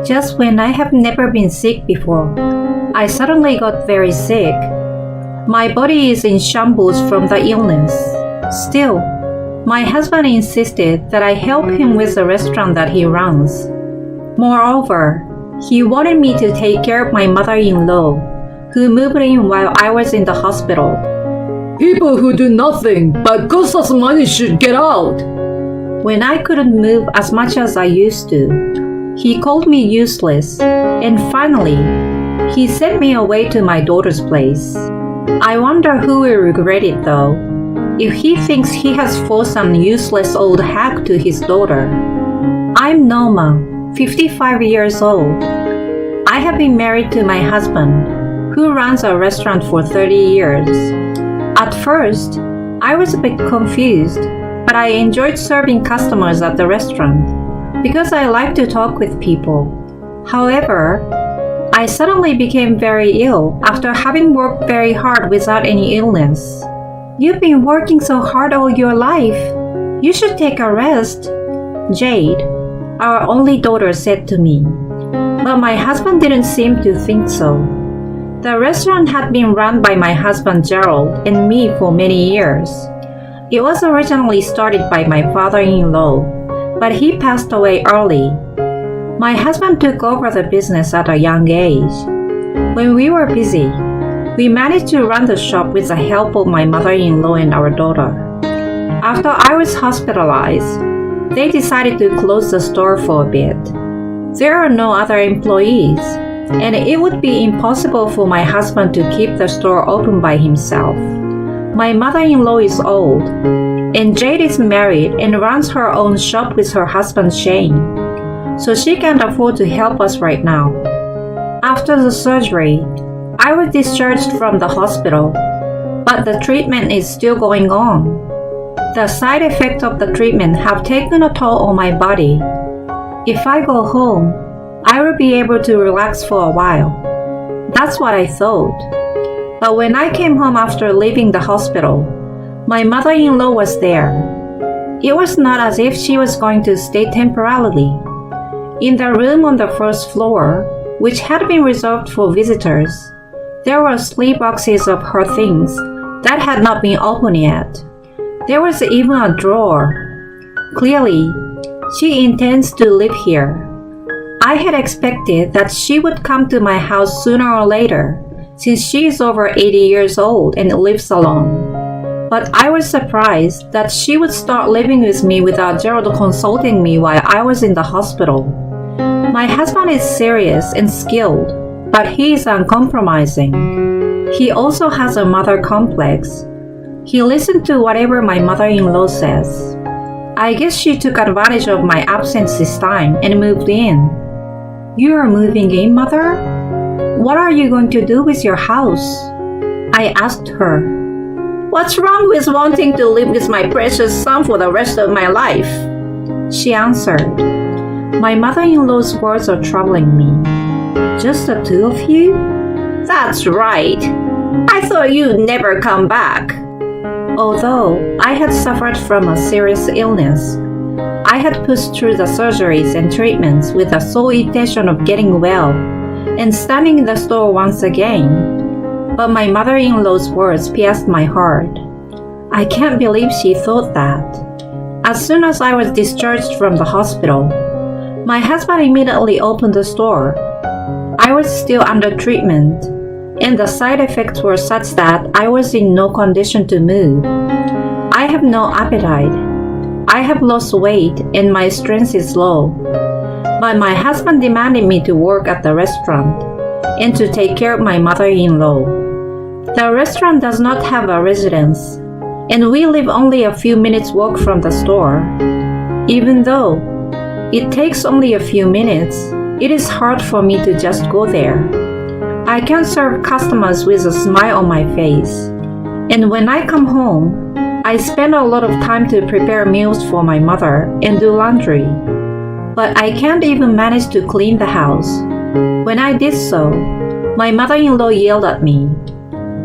Just when I have never been sick before, I suddenly got very sick. My body is in shambles from the illness. Still, my husband insisted that I help him with the restaurant that he runs. Moreover, he wanted me to take care of my mother-in-law, who moved in while I was in the hospital. People who do nothing but cost us money should get out. When I couldn't move as much as I used to, he called me useless, and finally, he sent me away to my daughter's place. I wonder who will regret it though, if he thinks he has forced some useless old hack to his daughter. I'm Norma, 55 years old. I have been married to my husband, who runs a restaurant for 30 years. At first, I was a bit confused, but I enjoyed serving customers at the restaurant because I like to talk with people. However, I suddenly became very ill after having worked very hard without any illness. You've been working so hard all your life. You should take a rest, Jade, our only daughter, said to me. But my husband didn't seem to think so. The restaurant had been run by my husband Gerald and me for many years. It was originally started by my father-in-law, but he passed away early. My husband took over the business at a young age. When we were busy, we managed to run the shop with the help of my mother-in-law and our daughter. After I was hospitalized, they decided to close the store for a bit. There are no other employees, and it would be impossible for my husband to keep the store open by himself. My mother-in-law is old, and Jade is married and runs her own shop with her husband Shane, so she can't afford to help us right now. After the surgery, I was discharged from the hospital, but the treatment is still going on. The side effects of the treatment have taken a toll on my body. If I go home, I will be able to relax for a while. That's what I thought. But when I came home after leaving the hospital, my mother-in-law was there. It was not as if she was going to stay temporarily. In the room on the first floor, which had been reserved for visitors, there were 3 boxes of her things that had not been opened yet. There was even a drawer. Clearly, she intends to live here. I had expected that she would come to my house sooner or later, since she is over 80 years old and lives alone. But I was surprised that she would start living with me without Gerald consulting me while I was in the hospital. My husband is serious and skilled, but he is uncompromising. He also has a mother complex. He listened to whatever my mother-in-law says. I guess she took advantage of my absence this time and moved in. You are moving in, Mother? What are you going to do with your house? I asked her. What's wrong with wanting to live with my precious son for the rest of my life? She answered. My mother-in-law's words are troubling me. Just the 2 of you? That's right. I thought you'd never come back. Although I had suffered from a serious illness, I had pushed through the surgeries and treatments with the sole intention of getting well and standing in the store once again. But my mother-in-law's words pierced my heart. I can't believe she thought that. As soon as I was discharged from the hospital, my husband immediately opened the store. I was still under treatment, and the side effects were such that I was in no condition to move. I have no appetite. I have lost weight and my strength is low. But my husband demanded me to work at the restaurant and to take care of my mother-in-law. The restaurant does not have a residence, and we live only a few minutes walk from the store. Even though it takes only a few minutes, it is hard for me to just go there. I can serve customers with a smile on my face, and when I come home, I spend a lot of time to prepare meals for my mother and do laundry. But I can't even manage to clean the house. When I did so, my mother-in-law yelled at me.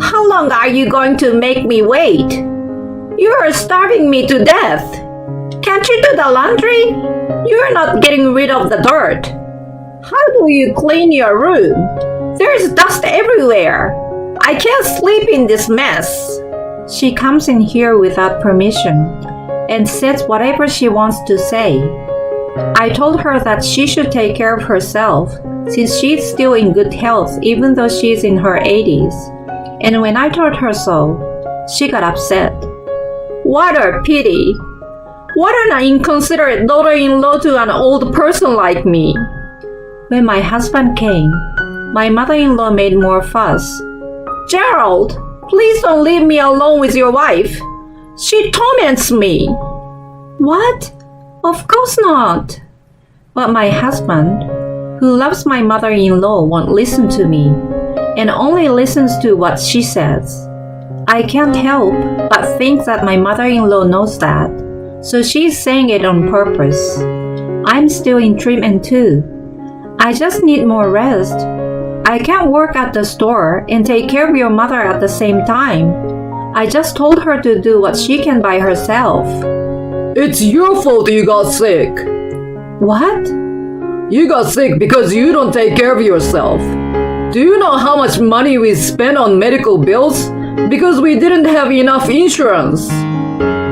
How long are you going to make me wait? You are starving me to death. Can't you do the laundry? You are not getting rid of the dirt. How do you clean your room? There's dust everywhere. I can't sleep in this mess. She comes in here without permission and says whatever she wants to say. I told her that she should take care of herself since she's still in good health even though she's in her 80s. And when I told her so, she got upset. What a pity. What an inconsiderate daughter-in-law to an old person like me. When my husband came, my mother-in-law made more fuss. Gerald, please don't leave me alone with your wife. She torments me. What? Of course not. But my husband, who loves my mother-in-law, won't listen to me and only listens to what she says. I can't help but think that my mother-in-law knows that, so she's saying it on purpose. I'm still in treatment too. I just need more rest. I can't work at the store and take care of your mother at the same time. I just told her to do what she can by herself. It's your fault you got sick. What? You got sick because you don't take care of yourself. Do you know how much money we spent on medical bills? Because we didn't have enough insurance.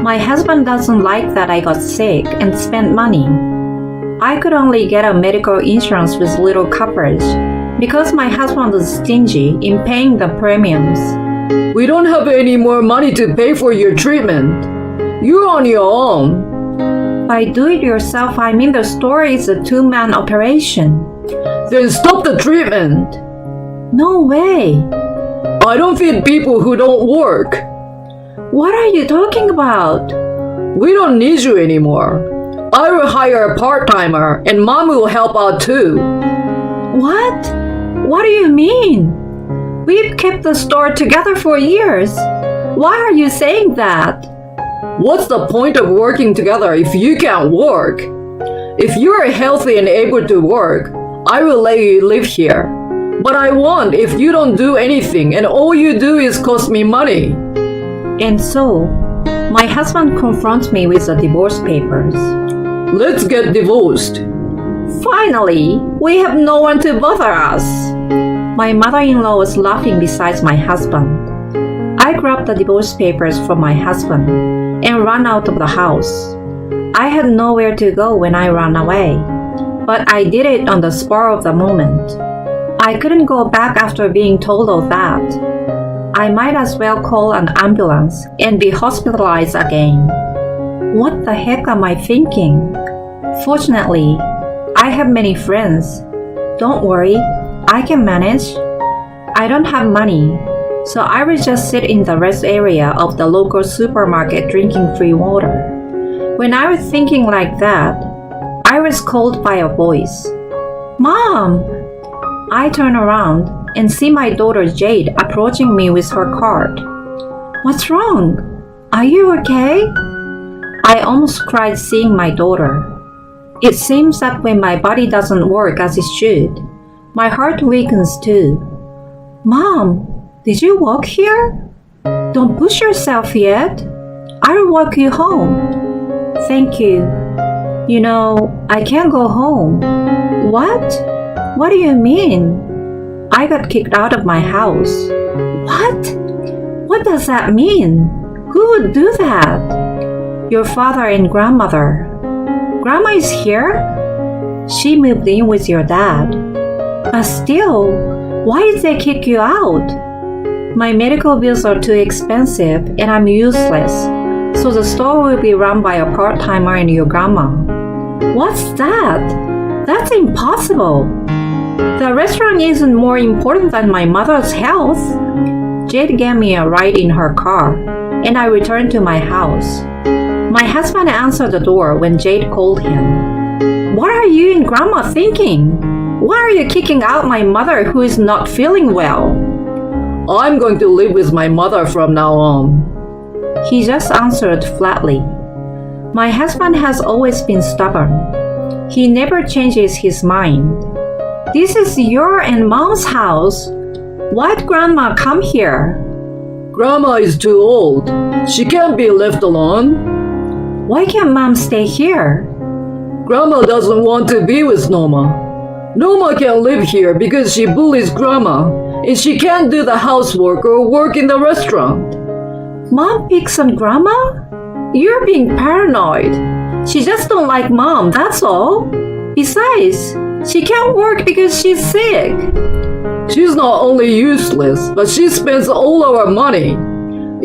My husband doesn't like that I got sick and spent money. I could only get a medical insurance with little coverage because my husband was stingy in paying the premiums. We don't have any more money to pay for your treatment. You're on your own. By do it yourself, I mean the store is a two-man operation. Then stop the treatment. No way. I don't feed people who don't work. What are you talking about? We don't need you anymore. I will hire a part-timer and Mom will help out too. What? What do you mean? We've kept the store together for years. Why are you saying that? What's the point of working together if you can't work? If you are healthy and able to work, I will let you live here. But I won't if you don't do anything and all you do is cost me money. And so, my husband confronts me with the divorce papers. Let's get divorced. Finally, we have no one to bother us. My mother-in-law was laughing beside my husband. I grabbed the divorce papers from my husband and ran out of the house. I had nowhere to go when I ran away, but I did it on the spur of the moment. I couldn't go back after being told all that. I might as well call an ambulance and be hospitalized again. What the heck am I thinking? Fortunately, I have many friends. Don't worry, I can manage. I don't have money, so I will just sit in the rest area of the local supermarket drinking free water. When I was thinking like that, I was called by a voice. Mom! I turn around and see my daughter Jade approaching me with her cart. What's wrong? Are you okay? I almost cried seeing my daughter. It seems that when my body doesn't work as it should, my heart weakens too. Mom, did you walk here? Don't push yourself yet. I'll walk you home. Thank you. You know, I can't go home. What? What do you mean? I got kicked out of my house. What? What does that mean? Who would do that? Your father and grandmother. Grandma is here? She moved in with your dad. But still, why did they kick you out? My medical bills are too expensive and I'm useless, so the store will be run by a part-timer and your grandma. What's that? That's impossible. The restaurant isn't more important than my mother's health. Jade gave me a ride in her car, and I returned to my house. My husband answered the door when Jade called him. What are you and Grandma thinking? Why are you kicking out my mother who is not feeling well? I'm going to live with my mother from now on. He just answered flatly. My husband has always been stubborn. He never changes his mind. This is your and Mom's house. Why'd Grandma come here? Grandma is too old. She can't be left alone. Why can't Mom stay here? Grandma doesn't want to be with Norma. Noma can't live here because she bullies Grandma, and she can't do the housework or work in the restaurant. Mom picks on Grandma? You're being paranoid. She just don't like Mom, that's all. Besides, she can't work because she's sick. She's not only useless, but she spends all our money.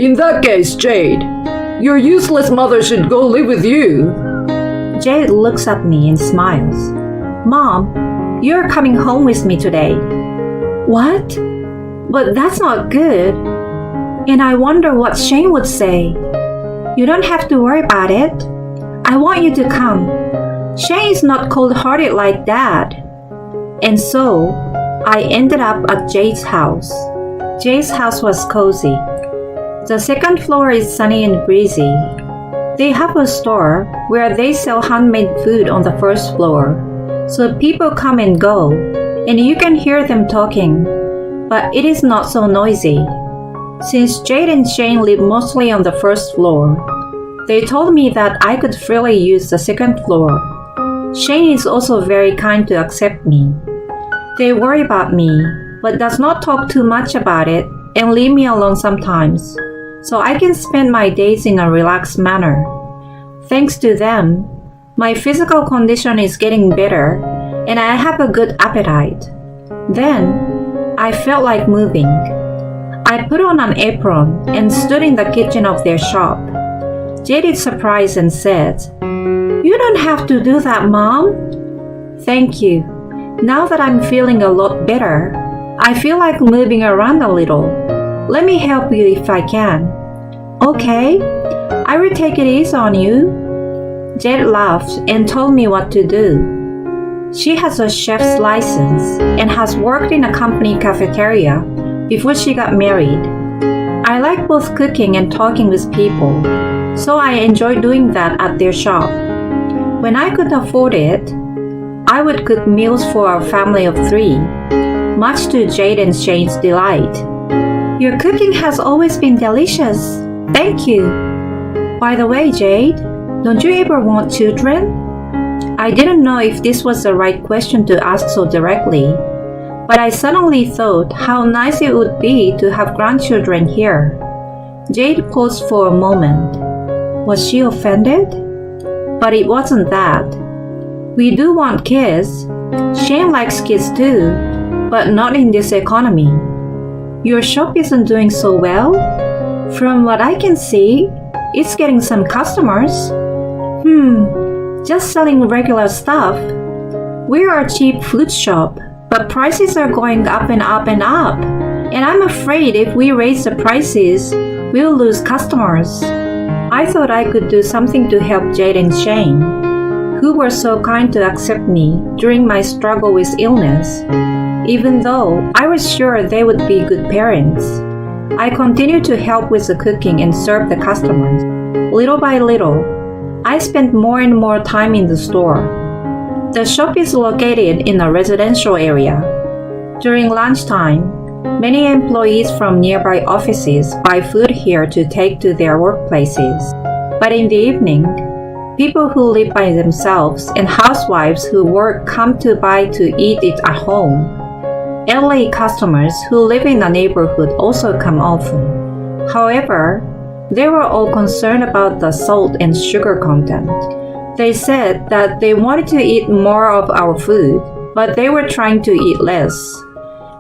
In that case, Jade, your useless mother should go live with you. Jade looks at me and smiles. Mom, you're coming home with me today. What? But that's not good. And I wonder what Shane would say. You don't have to worry about it. I want you to come. Shane is not cold-hearted like Dad. And so, I ended up at Jade's house. Jade's house was cozy. The second floor is sunny and breezy. They have a store where they sell handmade food on the first floor. So people come and go, and you can hear them talking. But it is not so noisy. Since Jade and Shane live mostly on the first floor, they told me that I could freely use the second floor. Shane is also very kind to accept me. They worry about me, but does not talk too much about it and leave me alone sometimes, so I can spend my days in a relaxed manner. Thanks to them, my physical condition is getting better and I have a good appetite. Then, I felt like moving. I put on an apron and stood in the kitchen of their shop. Jade is surprised and said, "You don't have to do that, Mom." Thank you. Now that I'm feeling a lot better, I feel like moving around a little. Let me help you if I can. Okay, I will take it easy on you. Jade laughed and told me what to do. She has a chef's license and has worked in a company cafeteria before she got married. I like both cooking and talking with people, so I enjoy doing that at their shop. When I could afford it, I would cook meals for our family of 3, much to Jade and Shane's delight. Your cooking has always been delicious. Thank you. By the way, Jade, don't you ever want children? I didn't know if this was the right question to ask so directly, but I suddenly thought how nice it would be to have grandchildren here. Jade paused for a moment. Was she offended? But it wasn't that. We do want kids. Shane likes kids too, but not in this economy. Your shop isn't doing so well. From what I can see, it's getting some customers. Just selling regular stuff. We are a cheap food shop, but prices are going up and up and up. And I'm afraid if we raise the prices, we'll lose customers. I thought I could do something to help Jade and Shane, who were so kind to accept me during my struggle with illness. Even though I was sure they would be good parents, I continued to help with the cooking and serve the customers. Little by little, I spent more and more time in the store. The shop is located in a residential area. During lunchtime, many employees from nearby offices buy food here to take to their workplaces. But in the evening, people who live by themselves and housewives who work come to buy to eat it at home. Elderly customers who live in the neighborhood also come often. However, they were all concerned about the salt and sugar content. They said that they wanted to eat more of our food, but they were trying to eat less.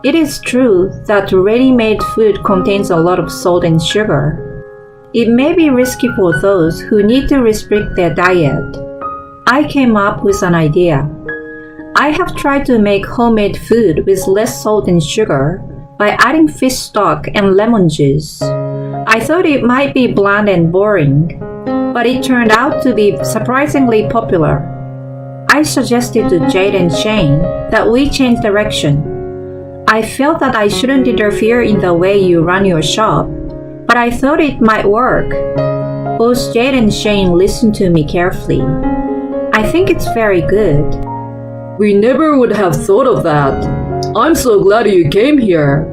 It is true that ready-made food contains a lot of salt and sugar. It may be risky for those who need to restrict their diet. I came up with an idea. I have tried to make homemade food with less salt and sugar by adding fish stock and lemon juice. I thought it might be bland and boring, but it turned out to be surprisingly popular. I suggested to Jade and Shane that we change direction. I felt that I shouldn't interfere in the way you run your shop, but I thought it might work. Both Jade and Shane listened to me carefully. I think it's very good. We never would have thought of that. I'm so glad you came here.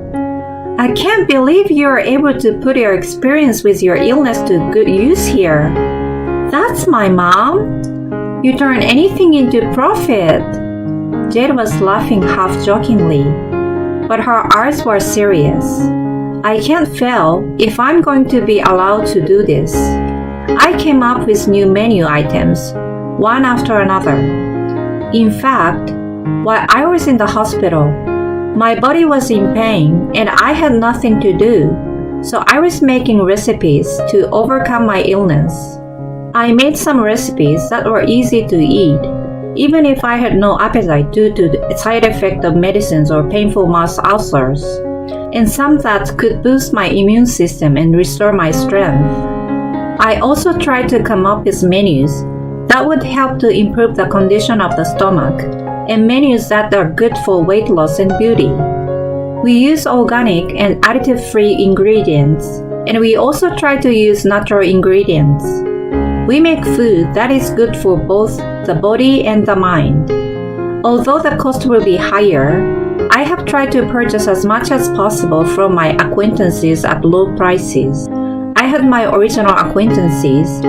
I can't believe you are able to put your experience with your illness to good use here. That's my mom. You turn anything into profit. Jade was laughing half-jokingly, but her eyes were serious. I can't fail if I'm going to be allowed to do this. I came up with new menu items, one after another. In fact, while I was in the hospital, my body was in pain and I had nothing to do, so I was making recipes to overcome my illness. I made some recipes that were easy to eat, even if I had no appetite due to the side effect of medicines or painful mouth ulcers, and some that could boost my immune system and restore my strength. I also tried to come up with menus that would help to improve the condition of the stomach, and menus that are good for weight loss and beauty. We use organic and additive-free ingredients, and we also try to use natural ingredients. We make food that is good for both the body and the mind. Although the cost will be higher, I have tried to purchase as much as possible from my acquaintances at low prices. I had my original acquaintances,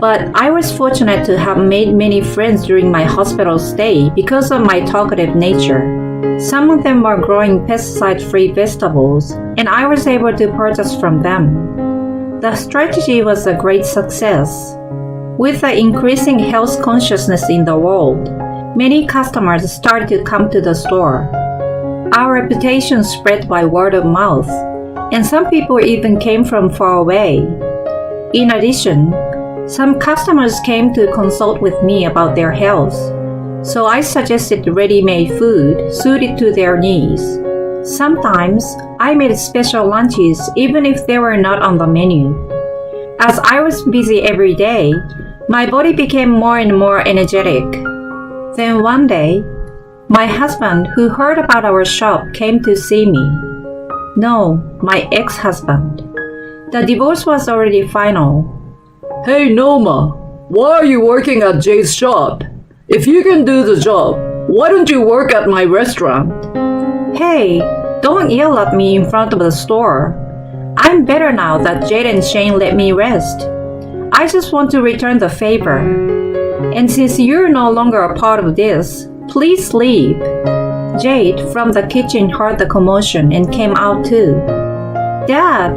but I was fortunate to have made many friends during my hospital stay because of my talkative nature. Some of them were growing pesticide-free vegetables, and I was able to purchase from them. The strategy was a great success. With the increasing health consciousness in the world, many customers started to come to the store. Our reputation spread by word of mouth, and some people even came from far away. In addition, some customers came to consult with me about their health, so I suggested ready-made food suited to their needs. Sometimes I made special lunches even if they were not on the menu. As I was busy every day, my body became more and more energetic. Then one day, my husband, who heard about our shop, came to see me. No, my ex-husband. The divorce was already final. Hey Noma, why are you working at Jade's shop? If you can do the job, why don't you work at my restaurant? Hey, don't yell at me in front of the store. I'm better now that Jade and Shane let me rest. I just want to return the favor. And since you're no longer a part of this, please leave. Jade from the kitchen heard the commotion and came out too. Dad,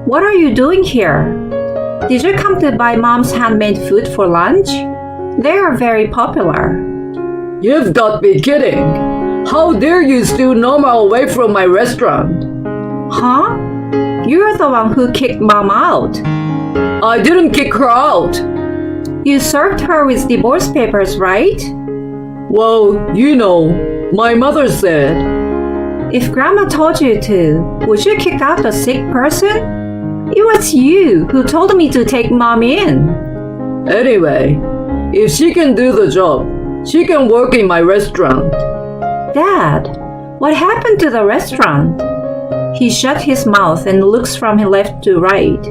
what are you doing here? Did you come to buy Mom's handmade food for lunch? They are very popular. You've got to be kidding. How dare you steal Noma away from my restaurant? Huh? You're the one who kicked Mom out. I didn't kick her out. You served her with divorce papers, right? Well, you know, my mother said. If Grandma told you to, would you kick out a sick person? It was you who told me to take Mom in. Anyway, if she can do the job, she can work in my restaurant. Dad, what happened to the restaurant? He shut his mouth and looks from left to right.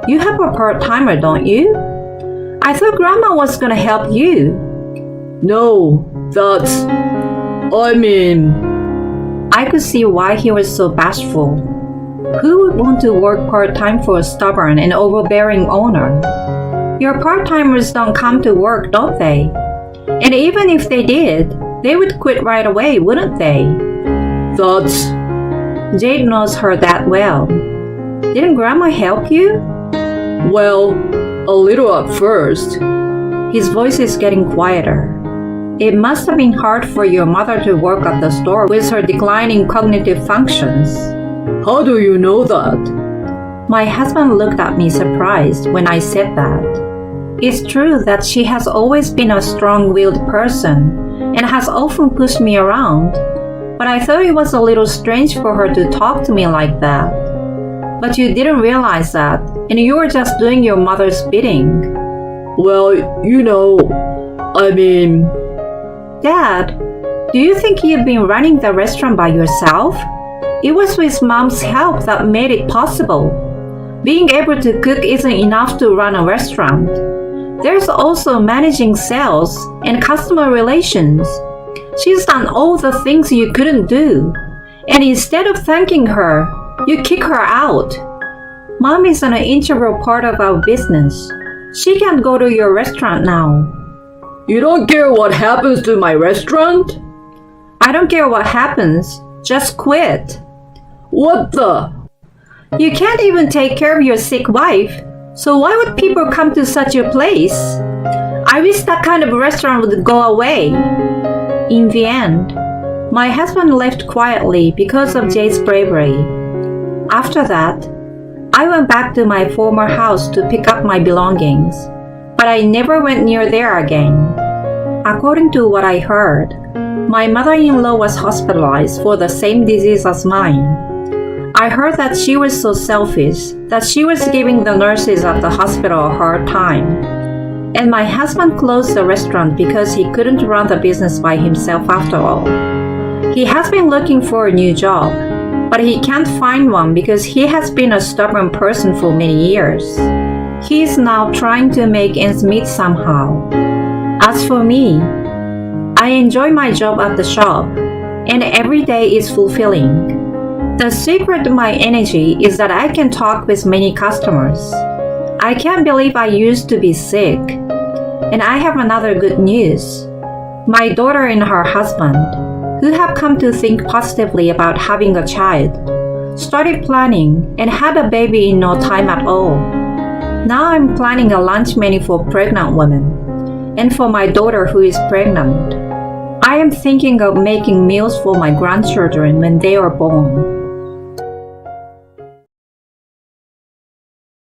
You have a part-timer, don't you? I thought Grandma was gonna help you. No, I could see why he was so bashful. Who would want to work part-time for a stubborn and overbearing owner? Your part-timers don't come to work, don't they? And even if they did, they would quit right away, wouldn't they? Jade knows her that well. Didn't Grandma help you? Well, a little at first. His voice is getting quieter. It must have been hard for your mother to work at the store with her declining cognitive functions. How do you know that? My husband looked at me surprised when I said that. It's true that she has always been a strong-willed person and has often pushed me around, but I thought it was a little strange for her to talk to me like that. But you didn't realize that, and you were just doing your mother's bidding. Well, you know, Dad, do you think you've been running the restaurant by yourself? It was with Mom's help that made it possible. Being able to cook isn't enough to run a restaurant. There's also managing sales and customer relations. She's done all the things you couldn't do. And instead of thanking her, you kick her out. Mom is an integral part of our business. She can't go to your restaurant now. You don't care what happens to my restaurant? I don't care what happens. Just quit. What the? You can't even take care of your sick wife. So why would people come to such a place? I wish that kind of restaurant would go away. In the end, my husband left quietly because of Jay's bravery. After that, I went back to my former house to pick up my belongings, but I never went near there again. According to what I heard, my mother-in-law was hospitalized for the same disease as mine. I heard that she was so selfish that she was giving the nurses at the hospital a hard time. And my husband closed the restaurant because he couldn't run the business by himself after all. He has been looking for a new job, but he can't find one because he has been a stubborn person for many years. He is now trying to make ends meet somehow. As for me, I enjoy my job at the shop, and every day is fulfilling. The secret to my energy is that I can talk with many customers. I can't believe I used to be sick. And I have another good news. My daughter and her husband, who have come to think positively about having a child, started planning and had a baby in no time at all. Now I'm planning a lunch menu for pregnant women and for my daughter who is pregnant. I am thinking of making meals for my grandchildren when they are born.